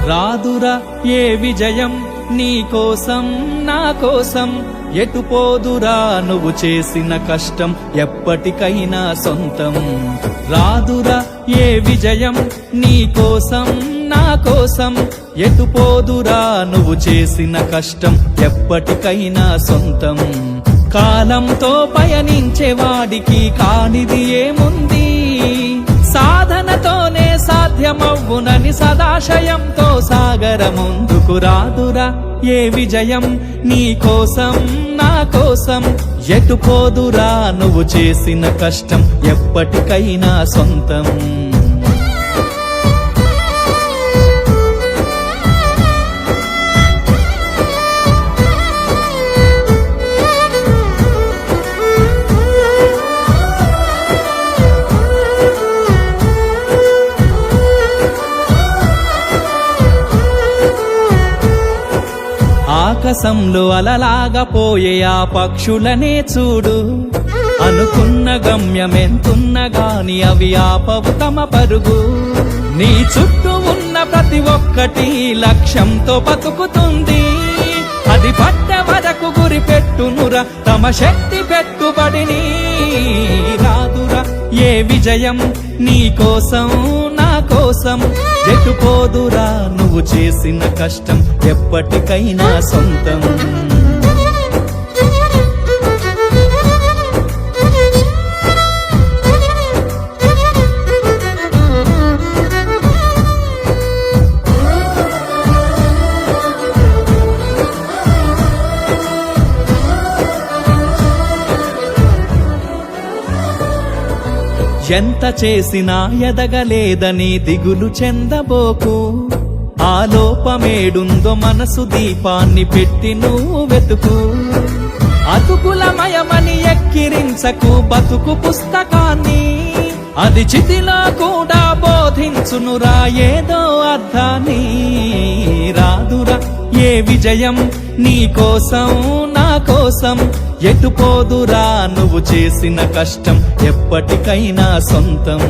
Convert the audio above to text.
రాదురా ఏ విజయం నీ కోసం నా కోసం, ఎటు పోదురా నువ్వు చేసిన కష్టం ఎప్పటికైనా సొంతం. రాదురా ఏ విజయం నీ కోసం నా కోసం, ఎటు పోదురా నువ్వు చేసిన కష్టం ఎప్పటికైనా సొంతం. కాలంతో పయనించే వాడికి కానిది ఏముంది, సాధనతోనే సాధ్యమవ్వునని సదాశయంతో సాగర ముందుకు. రాదురా ఏ విజయం నీ కోసం నా కోసం, ఎటు పోదురా నువ్వు చేసిన కష్టం ఎప్పటికైనా సొంతం. ఆకాశంలో అలలాగా పోయే ఆ పక్షులనే చూడు, అనుకున్న గమ్యమెంతున్న గాని అవి ఆపవు తమ పరుగు. నీ చుట్టూ ఉన్న ప్రతి ఒక్కటి లక్ష్యంతో బతుకుతుంది, అది పట్టే వరకు గురి పెట్టునురా తమ శక్తి పెట్టుబడిని. రాదురా ఏ విజయం నీ కోసం నా కోసం, ఎటు పోదురా నువ్వు చేసిన కష్టం ఎప్పటికైనా సొంతం. ఎంత చేసినా ఎదగలేదని దిగులు చెందబోకు, ఆ లోపమేడుందో మనసు దీపాన్ని పెట్టి నువ్వు వెతుకు. అతుకులమయమని ఎక్కిరించకు బతుకు పుస్తకాన్ని, అది చితిలో కూడా బోధించునురా ఏదో అర్థాన్ని. రాదురా ఏ విజయం నీ కోసం నా కోసం, ఎటు పోదురా నువ్వు చేసిన కష్టం ఎప్పటికైనా సొంతం.